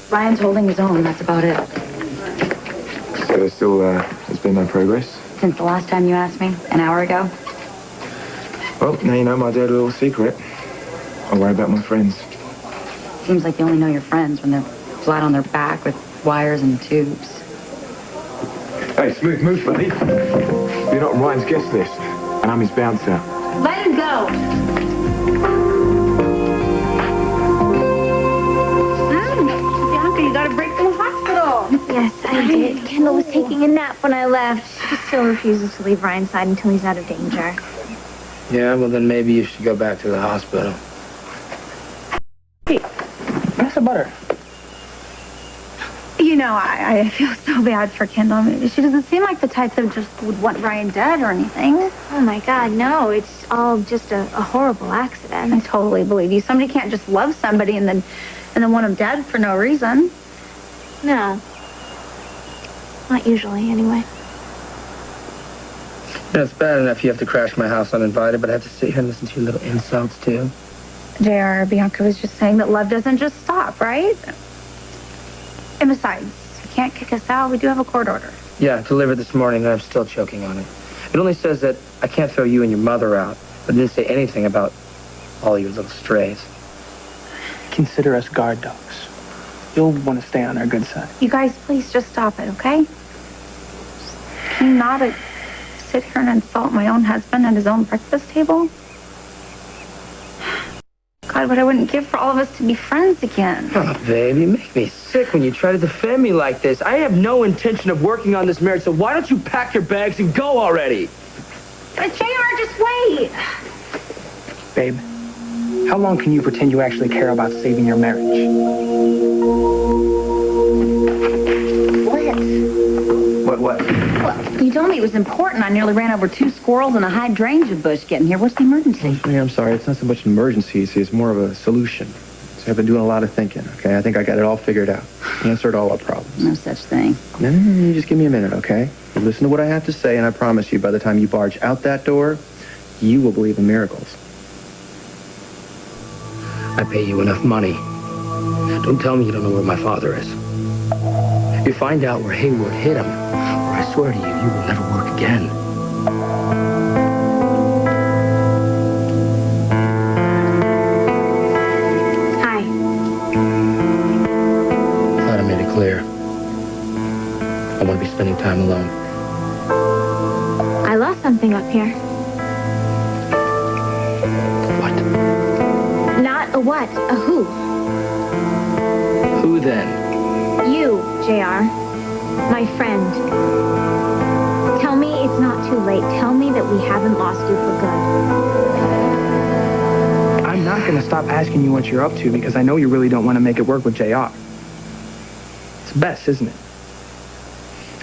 Ryan's holding his own, that's about it. So there's been no progress? Since the last time you asked me, an hour ago? Well, now you know my dirty little secret. I worry about my friends. Seems like you only know your friends when they're flat on their back with wires and tubes. Hey, smooth move, buddy. You're not on Ryan's guest list, and I'm his bouncer. Let him go! Bianca, you got a break from the hospital. Yes, I did. Kendall was taking a nap when I left. She still refuses to leave Ryan's side until he's out of danger. Yeah, well, then maybe you should go back to the hospital. Hey, pass the butter. You know, I feel so bad for Kendall. I mean, she doesn't seem like the type that just would want Ryan dead or anything. Oh, my God, no. It's all just a horrible accident. I totally believe you. Somebody can't just love somebody and then want them dead for no reason. No. Not usually, anyway. Yeah, it's bad enough you have to crash my house uninvited, but I have to sit here and listen to your little insults, too. JR, Bianca was just saying that love doesn't just stop, right? And besides, you can't kick us out. We do have a court order. Yeah, delivered this morning, and I'm still choking on it. It only says that I can't throw you and your mother out, but it didn't say anything about all your little strays. Consider us guard dogs. You'll want to stay on our good side. You guys, please just stop it, okay? Can you not sit here and insult my own husband at his own breakfast table? God, what I wouldn't give for all of us to be friends again. Oh, babe, you make me sick when you try to defend me like this. I have no intention of working on this marriage, so why don't you pack your bags and go already? But JR, just wait. Babe, how long can you pretend you actually care about saving your marriage? What? Well, you told me it was important. I nearly ran over 2 squirrels and a hydrangea bush getting here. What's the emergency? Yeah, I'm sorry. It's not so much an emergency. It's more of a solution. So I've been doing a lot of thinking, okay? I think I got it all figured out. Answered all our problems. No such thing. No, you just give me a minute, okay? You listen to what I have to say, and I promise you, by the time you barge out that door, you will believe in miracles. I pay you enough money. Don't tell me you don't know where my father is. If you find out where Hayward hit him, or I swear to you, you will never work again. Hi. Thought I made it clear. I want to be spending time alone. I lost something up here. What? Not a what, a who. Who then? You, JR. My friend. Tell me it's not too late. Tell me that we haven't lost you for good. I'm not going to stop asking you what you're up to because I know you really don't want to make it work with JR. It's best, isn't it?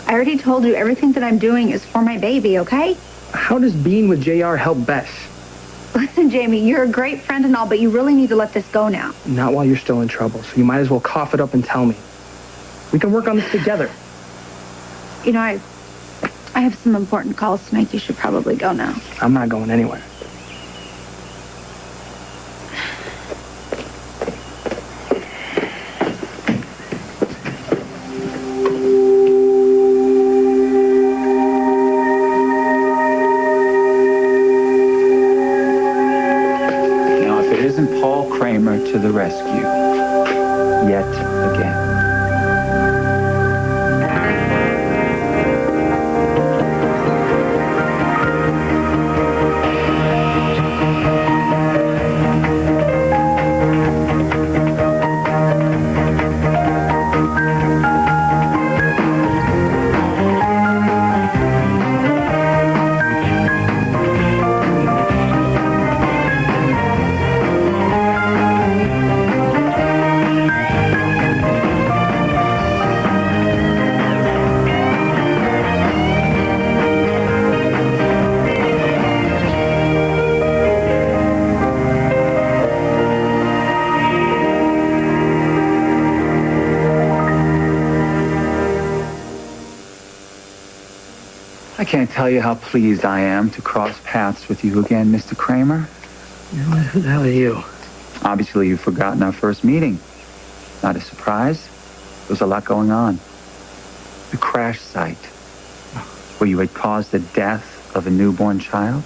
I already told you everything that I'm doing is for my baby, okay? How does being with JR help Bess? Listen, Jamie, you're a great friend and all, but you really need to let this go now. Not while you're still in trouble, so you might as well cough it up and tell me. We can work on this together. You know, I have some important calls to make. You should probably go now. I'm not going anywhere. To the rescue, yet again. I can't tell you how pleased I am to cross paths with you again, Mr. Kramer. Who the hell are you? Obviously, you've forgotten our first meeting. Not a surprise. was a lot going on. The crash site, where you had caused the death of a newborn child.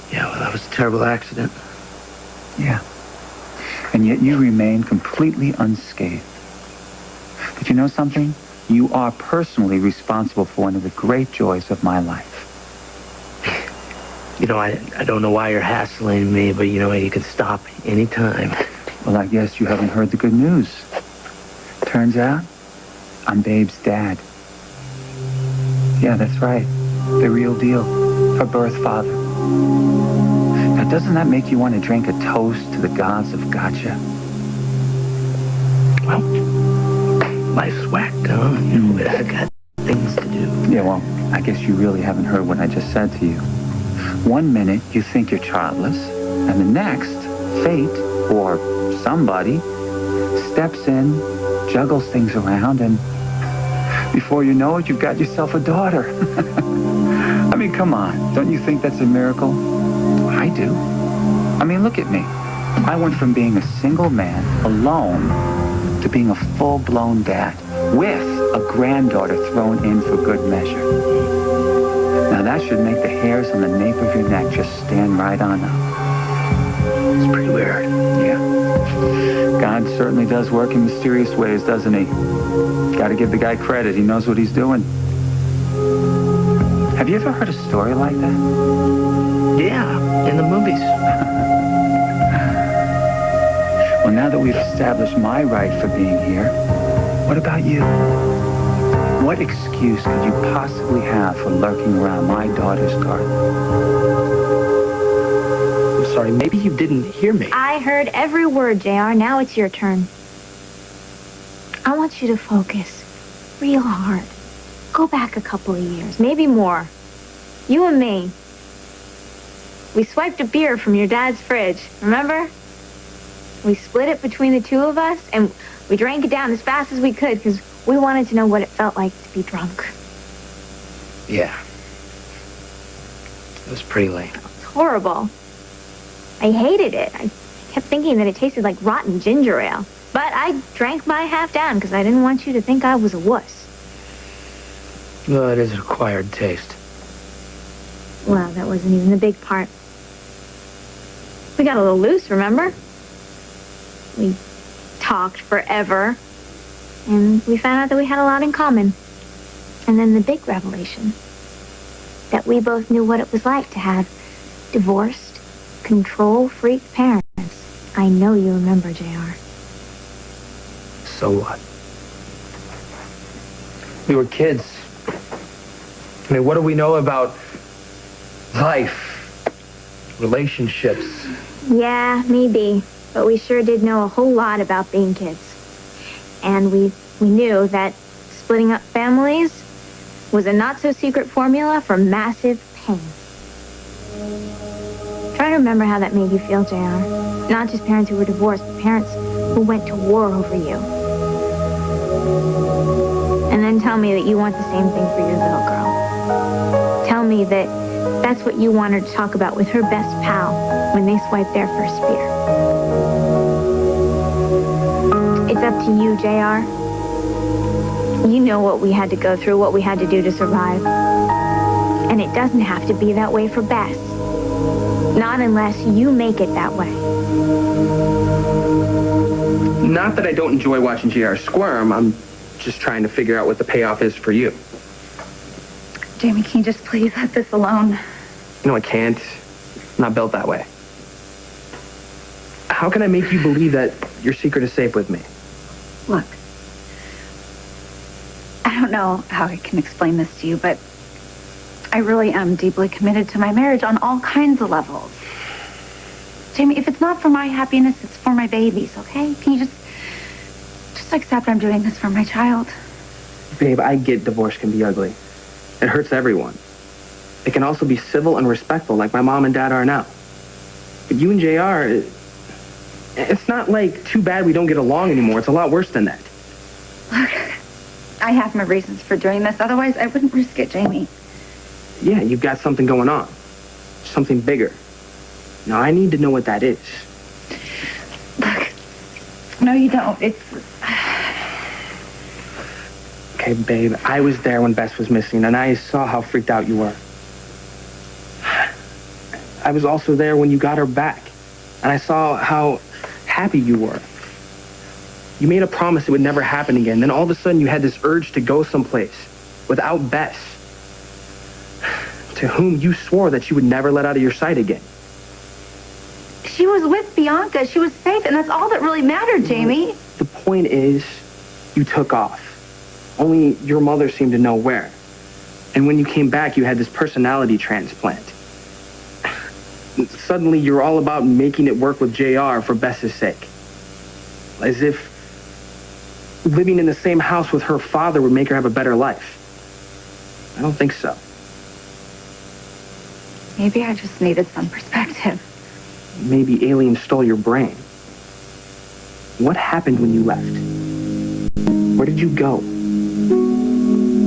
Yeah, well, that was a terrible accident. Yeah. And yet you remain completely unscathed. Did you know something? You are personally responsible for one of the great joys of my life. You know, I don't know why you're hassling me, but you know, you can stop anytime. Well, I guess you haven't heard the good news. Turns out, I'm Babe's dad. Yeah, that's right. The real deal. Her birth father. Now, doesn't that make you want to drink a toast to the gods of gotcha? Well, life's whacked, huh? You know, but I got things to do. Yeah, well, I guess you really haven't heard what I just said to you. One minute, you think you're childless, and the next, fate, or somebody, steps in, juggles things around, and before you know it, you've got yourself a daughter. I mean, come on. Don't you think that's a miracle? I do. I mean, look at me. I went from being a single man, alone, to being a full-blown dad, with a granddaughter thrown in for good measure. Now, that should make the hairs on the nape of your neck just stand right on up. It's pretty weird. Yeah. God certainly does work in mysterious ways, doesn't he? Gotta give the guy credit. He knows what he's doing. Have you ever heard a story like that? Yeah, in the movies. Well, now that we've established my right for being here, what about you? What excuse could you possibly have for lurking around my daughter's garden? I'm sorry, maybe you didn't hear me. I heard every word, JR. Now it's your turn. I want you to focus real hard. Go back a couple of years, maybe more. You and me. We swiped a beer from your dad's fridge, remember? We split it between the two of us, and we drank it down as fast as we could because we wanted to know what it felt like to be drunk. Yeah. It was pretty lame. It's horrible. I hated it. I kept thinking that it tasted like rotten ginger ale. But I drank my half down because I didn't want you to think I was a wuss. Well, it is an acquired taste. Well, that wasn't even the big part. We got a little loose, remember? We talked forever, and we found out that we had a lot in common. And then the big revelation, that we both knew what it was like to have divorced, control-freak parents. I know you remember, JR. So what? We were kids. I mean, what do we know about life, relationships? Yeah, maybe. But we sure did know a whole lot about being kids. And we knew that splitting up families was a not-so-secret formula for massive pain. Try to remember how that made you feel, JR. Not just parents who were divorced, but parents who went to war over you. And then tell me that you want the same thing for your little girl. Tell me that that's what you want her to talk about with her best pal when they swipe their first beer. It's up to you, JR. You know what we had to go through, what we had to do to survive. And it doesn't have to be that way for Bess. Not unless you make it that way. Not that I don't enjoy watching JR squirm. I'm just trying to figure out what the payoff is for you. Jamie, can you just please let this alone? No, I can't. I'm not built that way. How can I make you believe that your secret is safe with me? Look, I don't know how I can explain this to you, but I really am deeply committed to my marriage on all kinds of levels. Jamie, if it's not for my happiness, it's for my baby's, okay? Can you just accept I'm doing this for my child? Babe, I get divorce can be ugly. It hurts everyone. It can also be civil and respectful like my mom and dad are now. But you and JR, it's not like too bad we don't get along anymore. It's a lot worse than that. Look, I have my reasons for doing this. Otherwise, I wouldn't risk it, Jamie. Yeah, you've got something going on. Something bigger. Now, I need to know what that is. Look, no, you don't. It's... Okay, babe, I was there when Bess was missing, and I saw how freaked out you were. I was also there when you got her back, and I saw how happy you were. You made a promise it would never happen again. Then all of a sudden you had this urge to go someplace without Bess, to whom you swore that you would never let out of your sight again. She was with Bianca. She was safe, and that's all that really mattered, Jamie. The point is, you took off. Only your mother seemed to know where. And when you came back, you had this personality transplant. Suddenly, you're all about making it work with JR for Bess's sake. As if living in the same house with her father would make her have a better life. I don't think so. Maybe I just needed some perspective. Maybe aliens stole your brain. What happened when you left? Where did you go?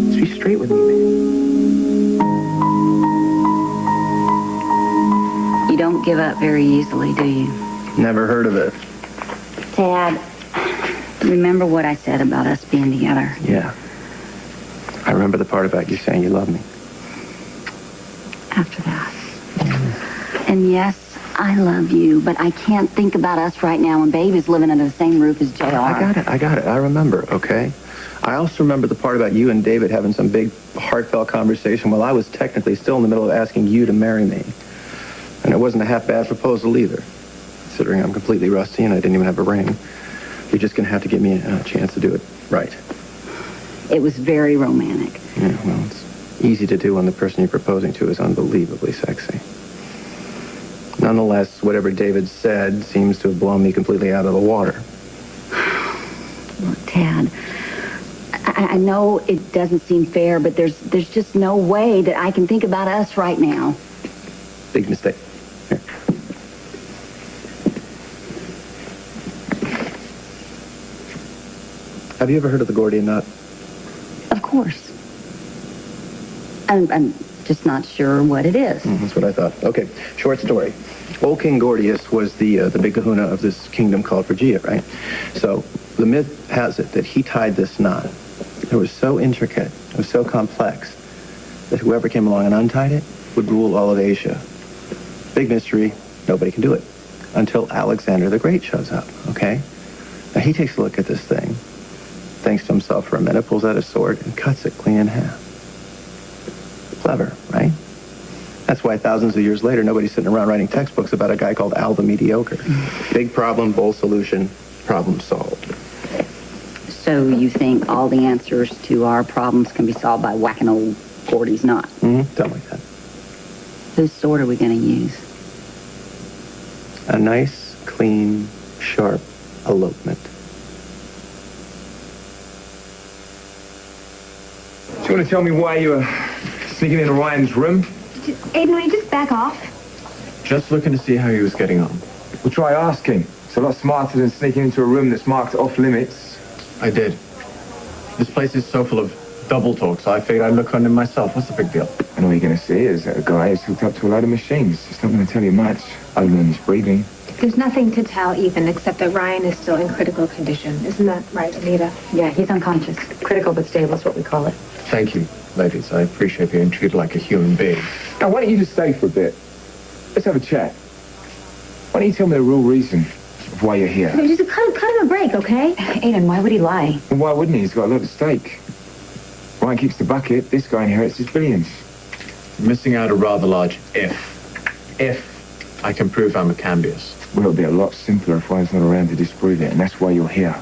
Just be straight with me, man. You don't give up very easily, do you? Never heard of it. Tad, remember what I said about us being together? Yeah. I remember the part about you saying you love me. After that. And yes, I love you, but I can't think about us right now when Babe is living under the same roof as JR. I got it. I remember, okay? I also remember the part about you and David having some big, heartfelt conversation while I was technically still in the middle of asking you to marry me. And it wasn't a half-bad proposal either, considering I'm completely rusty and I didn't even have a ring. You're just going to have to give me a chance to do it right. It was very romantic. Yeah, well, it's easy to do when the person you're proposing to is unbelievably sexy. Nonetheless, whatever David said seems to have blown me completely out of the water. Look, Tad, I know it doesn't seem fair, but there's just no way that I can think about us right now. Big mistake. Here. Have you ever heard of the Gordian knot? Of course. I'm just not sure what it is. That's what I thought. Okay, short story. Old King Gordius was the big kahuna of this kingdom called Phrygia, right? So the myth has it that he tied this knot. It was so intricate, it was so complex, that whoever came along and untied it would rule all of Asia. Big mystery, nobody can do it. Until Alexander the Great shows up, okay? Now he takes a look at this thing, thinks to himself for a minute, pulls out his sword, and cuts it clean in half. Clever, right? That's why thousands of years later, nobody's sitting around writing textbooks about a guy called Al the Mediocre. Big problem, bold solution, problem solved. So you think all the answers to our problems can be solved by whacking old Gordy's knot? Something like that. Whose sword are we going to use? A nice, clean, sharp elopement. Do you want to tell me why you were sneaking into Ryan's room? Aiden, will you just back off? Just looking to see how he was getting on. Well, try asking. It's a lot smarter than sneaking into a room that's marked off limits. I did. This place is so full of double talk, so I figured I'd look on him myself. What's the big deal? And all you're going to see is that a guy is hooked up to a load of machines. It's not going to tell you much, other than he's breathing. There's nothing to tell Ethan except that Ryan is still in critical condition. Isn't that right, Anita? Yeah, he's unconscious. Critical but stable is what we call it. Thank you, ladies. I appreciate being treated like a human being. Now, why don't you just stay for a bit? Let's have a chat. Why don't you tell me the real reason of why you're here? Just cut him a break, okay? Aiden, why would he lie? And why wouldn't he? He's got a lot at stake. Ryan keeps the bucket. This guy inherits his billions. You're missing out a rather large if. If I can prove I'm a Cambius. Well, it'll be a lot simpler if Ryan's not around to disprove it, and that's why you're here,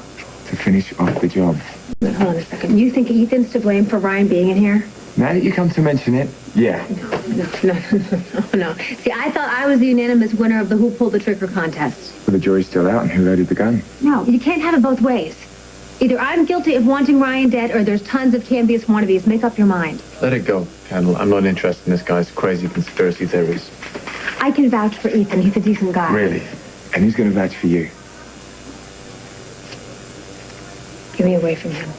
to finish off the job. Hold on a second. You think Ethan's to blame for Ryan being in here? Now that you come to mention it, yeah. No. See, I thought I was the unanimous winner of the Who Pulled the Trigger contest. Well, the jury's still out, and who loaded the gun? No, you can't have it both ways. Either I'm guilty of wanting Ryan dead, or there's tons of Cambius wannabes. Make up your mind. Let it go, Candle. I'm not interested in this guy's crazy conspiracy theories. I can vouch for Ethan. He's a decent guy. Really? And who's going to vouch for you? Get me away from him.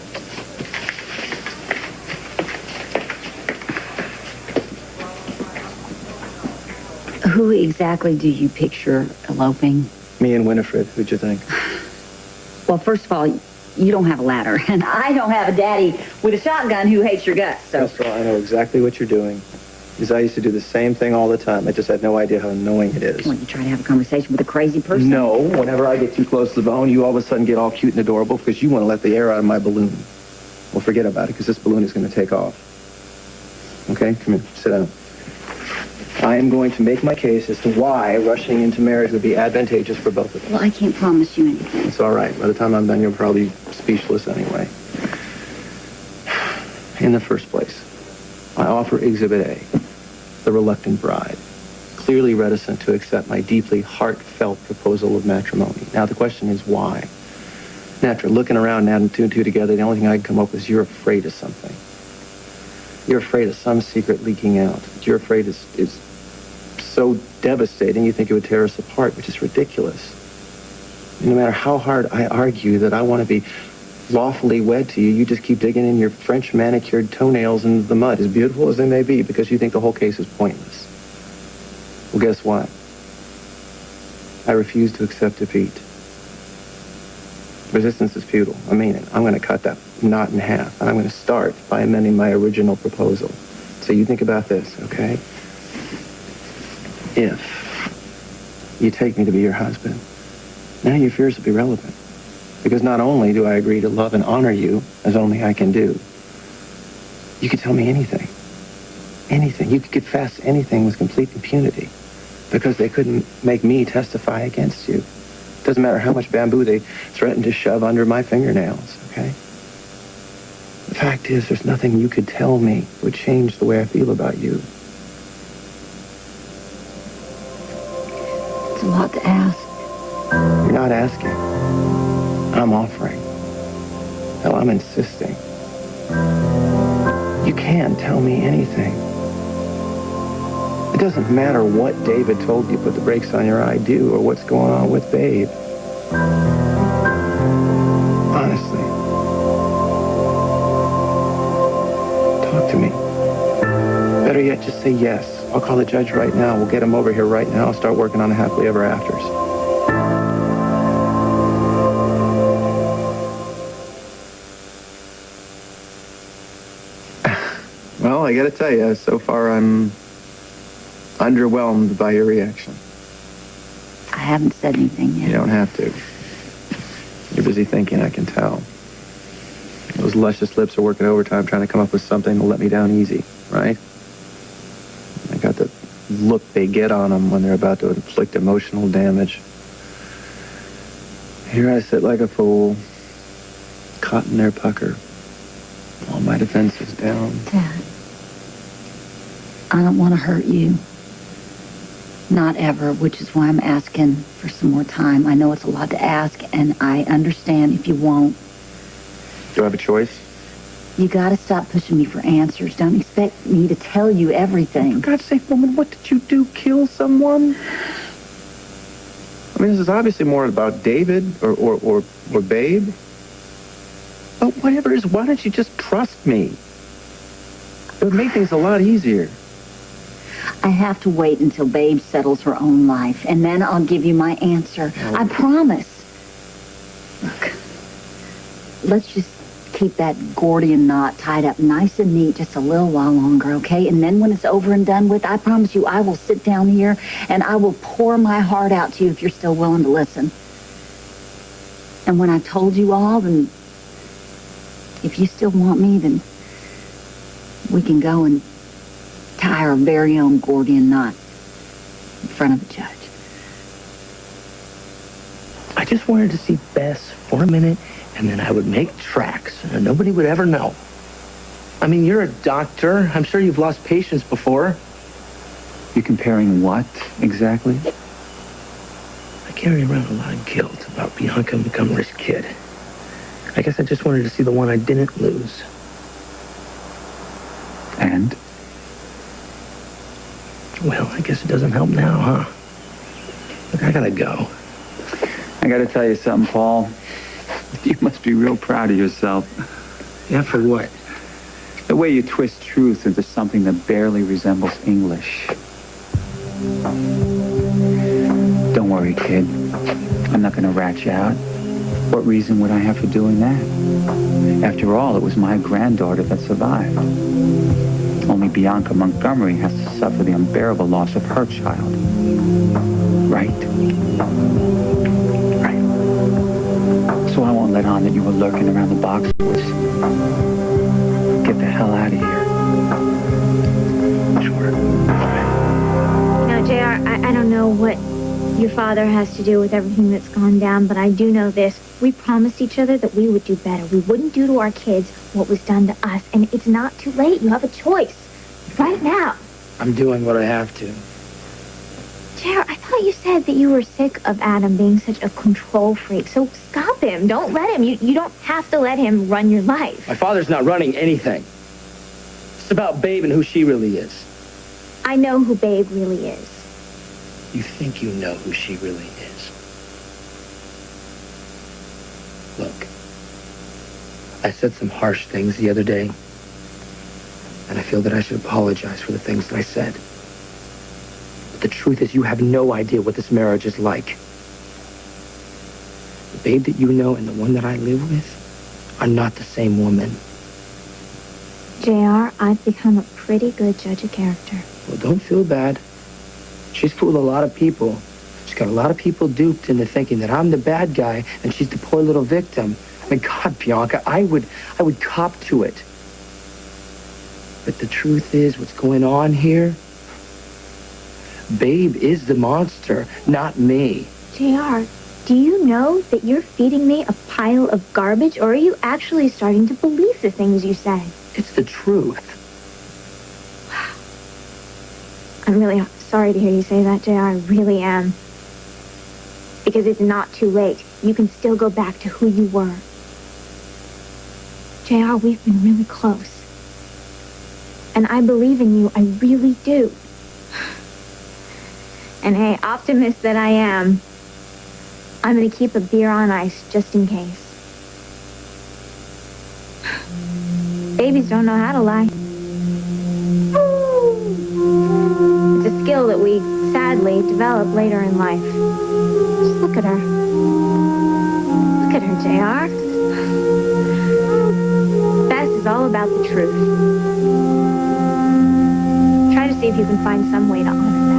Who exactly do you picture eloping? Me and Winifred, who'd you think? Well, first of all, you don't have a ladder, and I don't have a daddy with a shotgun who hates your guts. So First of all, I know exactly what you're doing. Because I used to do the same thing all the time. I just had no idea how annoying it is. when you try to have a conversation with a crazy person. No, whenever I get too close to the bone, you all of a sudden get all cute and adorable because you want to let the air out of my balloon. Well, forget about it, because this balloon is going to take off. Okay? Come here. Sit down. I am going to make my case as to why rushing into marriage would be advantageous for both of us. Well, I can't promise you anything. It's all right. By the time I'm done, you'll probably be speechless anyway. In the first place, I offer Exhibit A, the reluctant bride, clearly reticent to accept my deeply heartfelt proposal of matrimony. Now, the question is why? Naturally, looking around and adding two and two together, the only thing I can come up with is you're afraid of something. You're afraid of some secret leaking out. You're afraid is so devastating you think it would tear us apart, which is ridiculous. And no matter how hard I argue that I want to be lawfully wed to you, you just keep digging in your French manicured toenails in the mud, as beautiful as they may be, because you think the whole case is pointless. Well, guess what? I refuse to accept defeat. Resistance is futile. I mean it. I'm going to cut that knot in half, and I'm going to start by amending my original proposal. So you think about this, okay? If you take me to be your husband, none of your fears will be relevant. Because not only do I agree to love and honor you, as only I can do, you could tell me anything. Anything. You could confess anything with complete impunity. Because they couldn't make me testify against you. Doesn't matter how much bamboo they threaten to shove under my fingernails, okay? The fact is, there's nothing you could tell me that would change the way I feel about you. It's a lot to ask. You're not asking. I'm offering. Hell, I'm insisting. You can tell me anything. It doesn't matter what David told you put the brakes on your I do or what's going on with Babe. Honestly. Talk to me. Better yet, just say yes. I'll call the judge right now. We'll get him over here right now and start working on the happily ever afters. Well, I gotta tell you, so far I'm underwhelmed by your reaction. I haven't said anything yet. You don't have to. You're busy thinking, I can tell. Those luscious lips are working overtime trying to come up with something to let me down easy, right? I got the look they get on them when they're about to inflict emotional damage. Here I sit like a fool, caught in their pucker. All my defenses down. Dad, I don't want to hurt you. Not ever, which is why I'm asking for some more time. I know it's a lot to ask, and I understand if you won't. Do I have a choice? You gotta stop pushing me for answers. Don't expect me to tell you everything. For God's sake, woman, what did you do? Kill someone? I mean, this is obviously more about David or Babe. But whatever it is, why don't you just trust me? It would make things a lot easier. I have to wait until Babe settles her own life, and then I'll give you my answer. Oh. I promise. Look, let's just keep that Gordian knot tied up nice and neat just a little while longer, okay? And then when it's over and done with, I promise you I will sit down here and I will pour my heart out to you if you're still willing to listen. And when I've told you all, then if you still want me, then we can go and tie our very own Gordian knot in front of the judge. I just wanted to see Bess for a minute, and then I would make tracks, and nobody would ever know. I mean, you're a doctor. I'm sure you've lost patients before. You're comparing what, exactly? I carry around a lot of guilt about Bianca Montgomery's kid. I guess I just wanted to see the one I didn't lose. And? Well, I guess it doesn't help now, huh? Look, I gotta go. I gotta tell you something, Paul. You must be real proud of yourself. Yeah, for what? The way you twist truth into something that barely resembles English. Don't worry, kid. I'm not gonna rat you out. What reason would I have for doing that? After all, it was my granddaughter that survived. Only Bianca Montgomery has to suffer the unbearable loss of her child. Right? Right. So I won't let on that you were lurking around the boxwoods. Get the hell out of here. Sure. Now, JR, I don't know what your father has to do with everything that's gone down, but I do know this. We promised each other that we would do better. We wouldn't do to our kids what was done to us, and it's not too late. You have a choice. Right now. I'm doing what I have to. JR, I thought you said that you were sick of Adam being such a control freak, so stop him. Don't let him. You don't have to let him run your life. My father's not running anything. It's about Babe and who she really is. I know who Babe really is. You think you know who she really is. Look, I said some harsh things the other day, and I feel that I should apologize for the things that I said. But the truth is, you have no idea what this marriage is like. The Babe that you know and the one that I live with are not the same woman. JR, I've become a pretty good judge of character. Well, don't feel bad. She's fooled a lot of people. She's got a lot of people duped into thinking that I'm the bad guy and she's the poor little victim. I mean, God, Bianca, I would cop to it. But the truth is, what's going on here? Babe is the monster, not me. JR, do you know that you're feeding me a pile of garbage, or are you actually starting to believe the things you say? It's the truth. I'm really sorry to hear you say that, JR. I really am. Because it's not too late. You can still go back to who you were. JR, we've been really close. And I believe in you. I really do. And hey, optimist that I am, I'm going to keep a beer on ice just in case. Babies don't know how to lie. It's a skill that we sadly develop later in life. Just look at her. Look at her, JR. Bess is all about the truth. Try to see if you can find some way to honor that.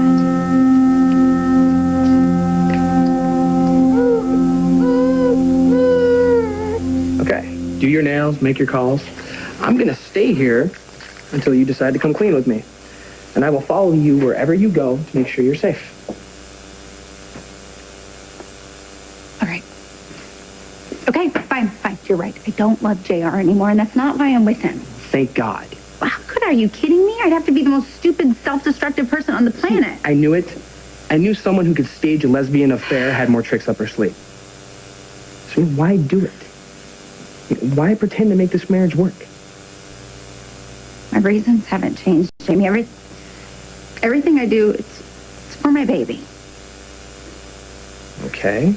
Okay, do your nails, make your calls. I'm going to stay here until you decide to come clean with me. And I will follow you wherever you go to make sure you're safe. All right. Okay, fine. You're right. I don't love JR anymore, and that's not why I'm with him. Thank God. Well, how could? Are you kidding me? I'd have to be the most stupid, self-destructive person on the planet. I knew it. I knew someone who could stage a lesbian affair had more tricks up her sleeve. So why do it? Why pretend to make this marriage work? My reasons haven't changed, Jamie. Everything I do, it's for my baby. Okay.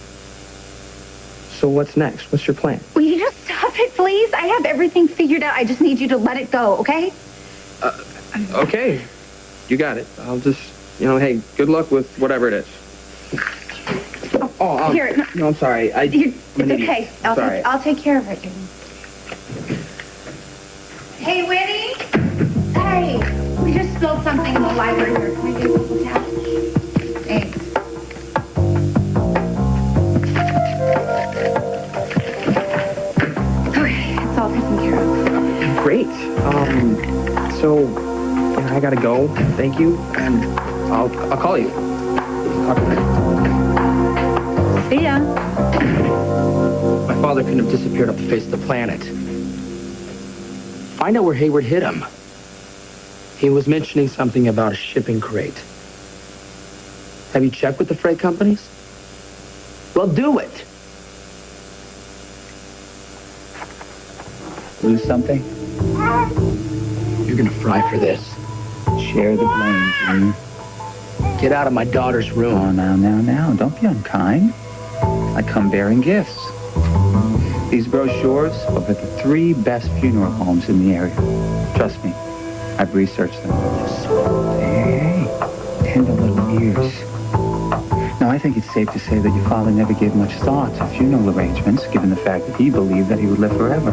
So what's next? What's your plan? Will you just stop it, please? I have everything figured out. I just need you to let it go, okay? Okay. You got it. I'll just, hey, good luck with whatever it is. Here. No, I'm sorry. It's okay. I'll take care of it, Jamie. Hey, Winnie. Hey, we just spilled something in the library here. Can I get a couple towels? Thanks. Okay, it's all taken care of. Great. So I gotta go. Thank you, and I'll call you. See ya. My father couldn't have disappeared off the face of the planet. Find out where Hayward hid him. He was mentioning something about a shipping crate. Have you checked with the freight companies? Well, do it. Lose something? You're gonna fry for this. Share the blame, Junior. Get out of my daughter's room. Oh, now. Don't be unkind. I come bearing gifts. These brochures are for the 3 best funeral homes in the area. Trust me, I've researched them. Hey, tender little ears. Now, I think it's safe to say that your father never gave much thought to funeral arrangements, given the fact that he believed that he would live forever.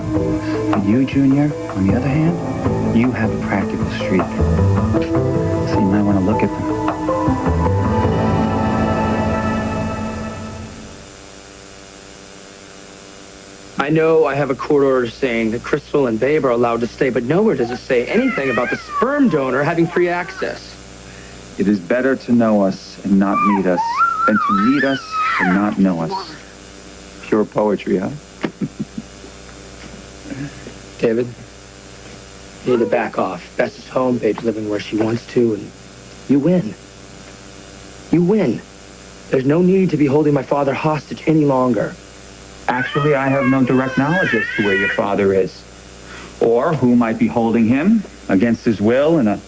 But you, Junior, on the other hand, you have a practical streak. So you might want to look at them. I know I have a court order saying that Crystal and Babe are allowed to stay, but nowhere does it say anything about the sperm donor having free access. It is better to know us and not meet us than to meet us and not know us. Pure poetry, huh? David, you need to back off. Bess is home, Babe's living where she wants to, and you win. You win. There's no need to be holding my father hostage any longer. Actually, I have no direct knowledge as to where your father is, or who might be holding him against his will in a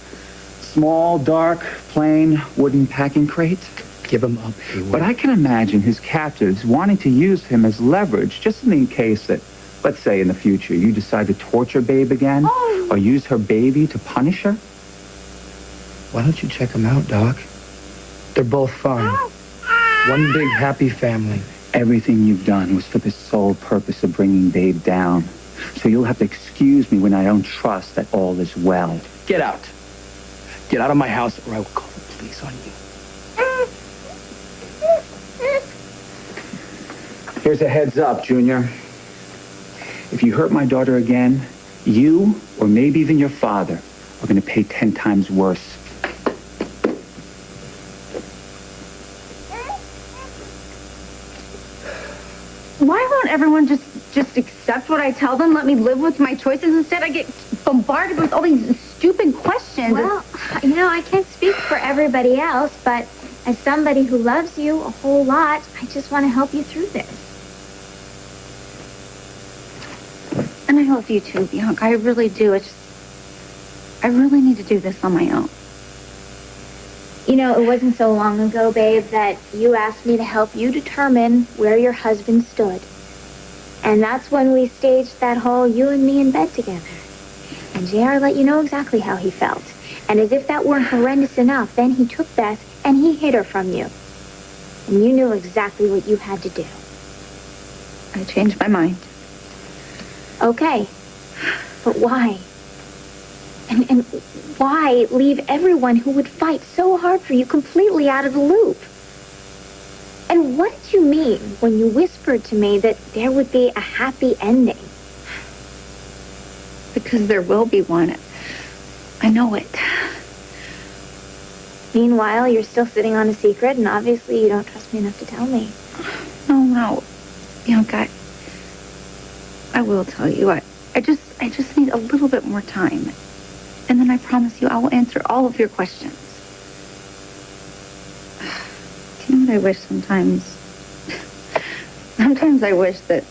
small, dark, plain wooden packing crate. Give him up, Haywood. But I can imagine his captives wanting to use him as leverage, just in the case that, let's say in the future, you decide to torture Babe again, or use her baby to punish her. Why don't you check them out, Doc? They're both fine. One big happy family. Everything you've done was for the sole purpose of bringing Babe down. So you'll have to excuse me when I don't trust that all is well. Get out. Get out of my house or I will call the police on you. Here's a heads up, Junior. If you hurt my daughter again, you, or maybe even your father, are going to pay 10 times worse. Why won't everyone just accept what I tell them? Let me live with my choices? Instead, I get bombarded with all these stupid questions. Well, I can't speak for everybody else, but as somebody who loves you a whole lot, I just want to help you through this. And I love you too, Bianca. I really do. I really need to do this on my own. It wasn't so long ago, Babe, that you asked me to help you determine where your husband stood. And that's when we staged that whole you and me in bed together. And JR let you know exactly how he felt. And as if that weren't horrendous enough, then he took Beth and he hid her from you. And you knew exactly what you had to do. I changed my mind. Okay. But why? And why leave everyone who would fight so hard for you completely out of the loop? And what did you mean when you whispered to me that there would be a happy ending? Because there will be one. I know it. Meanwhile, you're still sitting on a secret, and obviously you don't trust me enough to tell me. No. Bianca, I will tell you. I just need a little bit more time. And then I promise you I will answer all of your questions. Do you know what I wish sometimes? Sometimes I wish that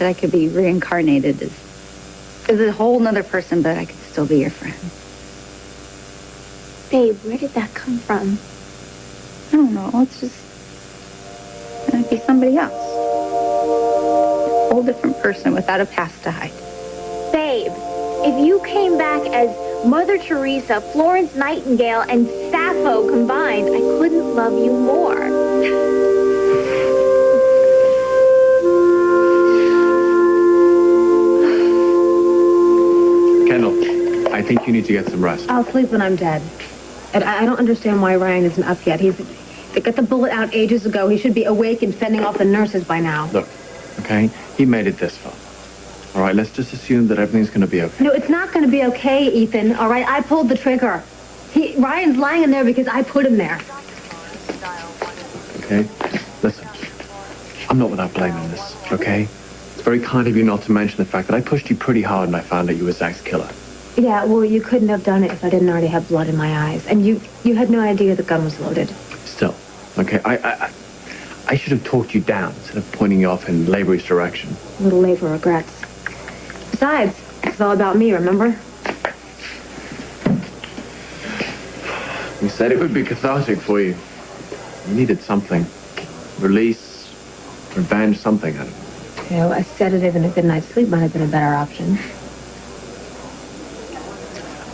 I could be reincarnated as a whole nother person, but I could still be your friend. Babe, where did that come from? I don't know. It might be somebody else. A whole different person without a past to hide. Babe, if you came back as Mother Teresa, Florence Nightingale, and Sappho combined, I couldn't love you more. Kendall, I think you need to get some rest. I'll sleep when I'm dead. And I don't understand why Ryan isn't up yet. They got the bullet out ages ago. He should be awake and fending off the nurses by now. Look, okay, he made it this far. All right, let's just assume that everything's going to be okay. No, it's not going to be okay, Ethan. All right, I pulled the trigger. Ryan's lying in there because I put him there. Okay? Listen, I'm not without blame in this, okay? It's very kind of you not to mention the fact that I pushed you pretty hard and I found out you were Zach's killer. Yeah, well, you couldn't have done it if I didn't already have blood in my eyes. And you had no idea the gun was loaded. Still, okay, I should have talked you down instead of pointing you off in Labory's direction. A little late for regrets. Besides, it's all about me, remember? You said it would be cathartic for you. You needed something. Release, revenge, something out of it. A sedative and a good night's sleep might have been a better option.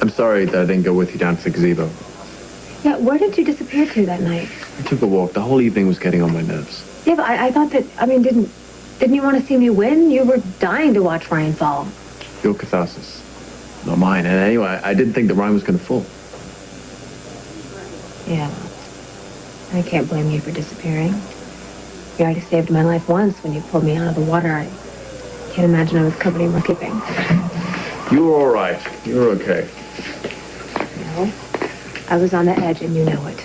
I'm sorry that I didn't go with you down to the gazebo. Yeah, where did you disappear to that night? I took a walk. The whole evening was getting on my nerves. Yeah, but I thought that, I mean, didn't you want to see me win? You were dying to watch Ryan fall. Your catharsis, not mine. And anyway, I didn't think that Ryan was going to fall. Yeah. I can't blame you for disappearing. You already saved my life once when you pulled me out of the water. I can't imagine I was covered in keeping. You were all right. You were okay. No. I was on the edge and you know it.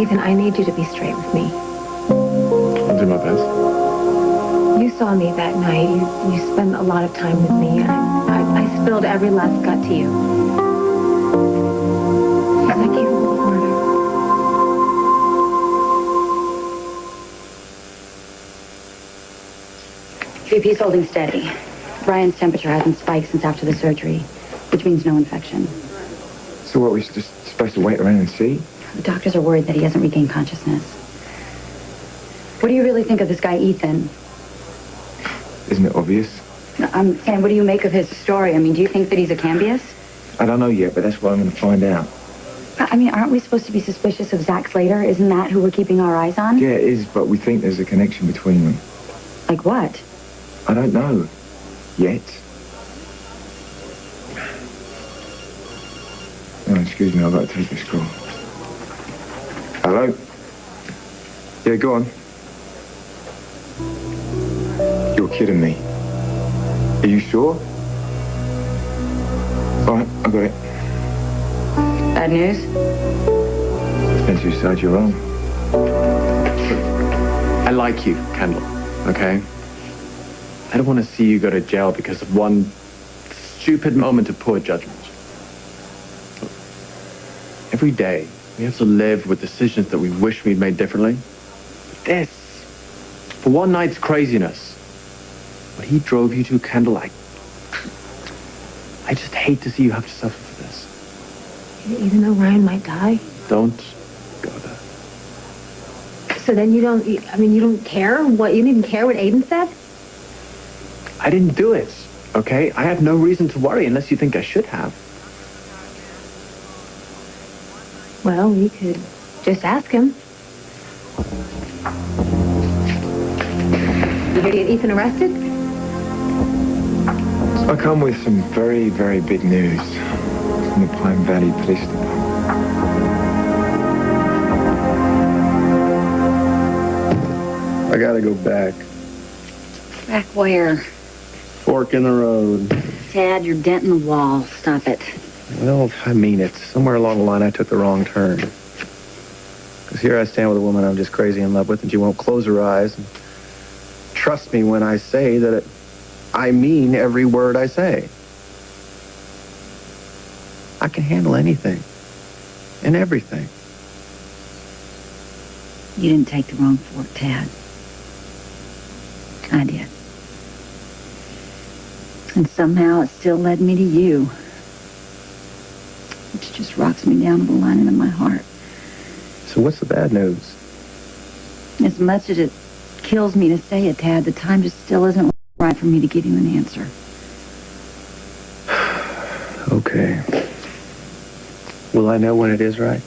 Ethan, I need you to be straight with me. I'll do my best. You saw me that night. You spent a lot of time with me, and I spilled every last gut to you. Was that capable of murder? BP's holding steady. Ryan's temperature hasn't spiked since after the surgery, which means no infection. So what, we're just supposed to wait around and see? The doctors are worried that he hasn't regained consciousness. What do you really think of this guy, Ethan? Isn't it obvious? I'm saying, what do you make of his story? I mean, do you think that he's a Cambius? I don't know yet, but that's what I'm going to find out. I mean, aren't we supposed to be suspicious of Zach Slater? Isn't that who we're keeping our eyes on? Yeah, it is, but we think there's a connection between them. Like what? I don't know. Yet. Oh, excuse me, I've got to take this call. Hello? Yeah, go on. You're kidding me. Are you sure? All right, I got it. Bad news? Depends whose side you're on. I like you, Kendall, okay? I don't want to see you go to jail because of one stupid moment of poor judgment. Every day, we have to live with decisions that we wish we'd made differently. This, for one night's craziness, what he drove you to, Kendall, I just hate to see you have to suffer for this. Even though Ryan might die? Don't go there. So then you don't care? What, you didn't even care what Aiden said? I didn't do it, okay? I have no reason to worry unless you think I should have. Well, we could just ask him. You gonna get Ethan arrested? I come with some very, very big news from the Pine Valley Police Department. I gotta go back. Back where? Fork in the road. Tad, you're denting the wall. Stop it. Well, I mean it. Somewhere along the line, I took the wrong turn. Because here I stand with a woman I'm just crazy in love with, and she won't close her eyes and trust me when I say that I mean every word I say. I can handle anything and everything. You didn't take the wrong fork, Tad. I did. And somehow it still led me to you. Which just rocks me down to the lining of my heart. So what's the bad news? As much as it kills me to say it, Tad, the time just still isn't right for me to give you an answer. Okay. Will I know when it is right?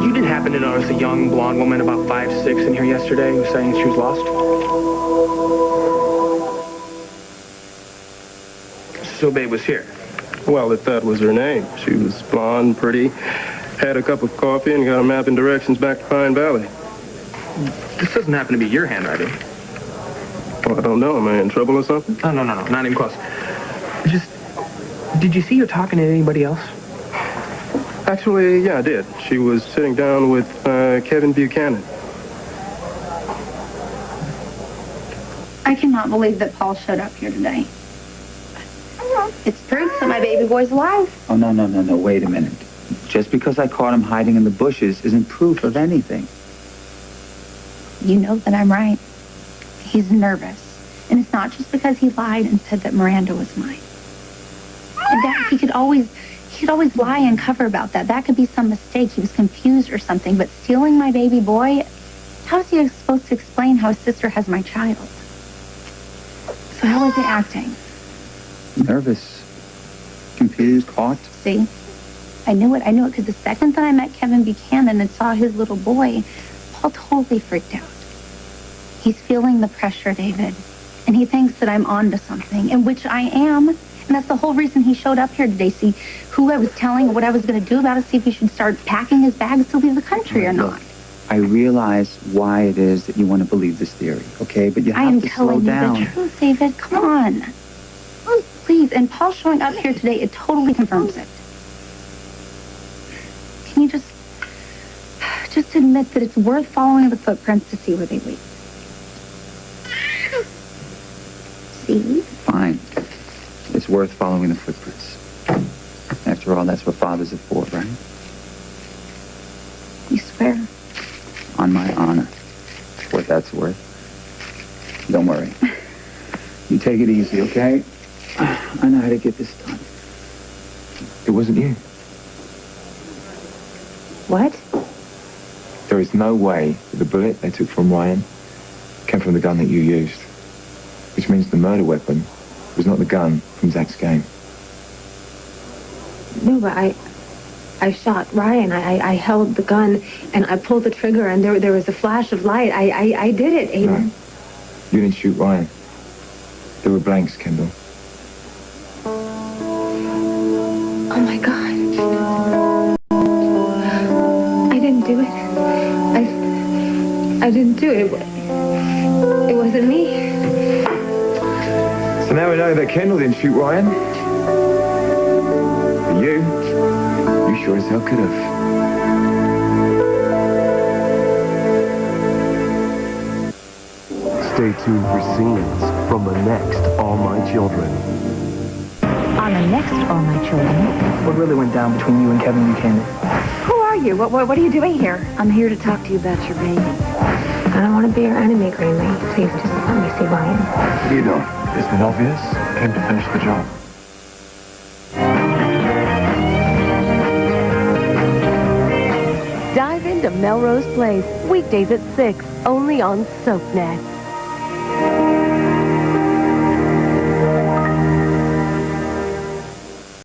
You didn't happen to notice a young blonde woman about 5'6" in here yesterday who was saying she was lost? So Babe was here. Well, if that was her name. She was blonde, pretty, had a cup of coffee, and got a map and directions back to Pine Valley. This doesn't happen to be your handwriting. Well, I don't know. Am I in trouble or something? No, not even close. Did you see her talking to anybody else? Actually, yeah, I did. She was sitting down with Kevin Buchanan. I cannot believe that Paul showed up here today. It's proof that my baby boy's alive. Oh, no, wait a minute. Just because I caught him hiding in the bushes isn't proof of anything. You know that I'm right. He's nervous. And it's not just because he lied and said that Miranda was mine. And Dad, he could always lie and cover about that. That could be some mistake. He was confused or something. But stealing my baby boy, how is he supposed to explain how his sister has my child? So how is he acting? Nervous. Confused, caught. See? I knew it because the second that I met Kevin Buchanan and saw his little boy, Paul totally freaked out. He's feeling the pressure, David. And he thinks that I'm onto something, and which I am. And that's the whole reason he showed up here today. See who I was telling, what I was going to do about it, see if he should start packing his bags to leave the country or not. I realize why it is that you want to believe this theory, okay? But you have to slow down. I am telling you the truth, David. Come on. Please. And Paul showing up here today, it totally confirms it. Can you just admit that it's worth following the footprints to see where they lead? See? Fine. It's worth following the footprints. After all, that's what fathers are for, right? You swear? On my honor. What that's worth. Don't worry. You take it easy, okay? I know how to get this done. It wasn't you. What? There is no way that the bullet they took from Ryan came from the gun that you used. Which means the murder weapon was not the gun from Zach's game. No, but I shot Ryan. I held the gun and I pulled the trigger and there was a flash of light. I did it, Aiden. No, you didn't shoot Ryan. There were blanks, Kendall. Oh my God. I didn't do it. I didn't do it. It wasn't me. So now we know that Kendall didn't shoot Ryan. But you sure as hell could have. Stay tuned for scenes from the next All My Children. On the next All My Children. What really went down between you and Kevin Buchanan? Who are you? What are you doing here? I'm here to talk to you about your baby. I don't want to be your enemy, Greenlee. Please just let me see Ryan. What are you doing? Isn't it obvious? Came to finish the job. Dive into Melrose Place, weekdays at 6, only on SoapNet.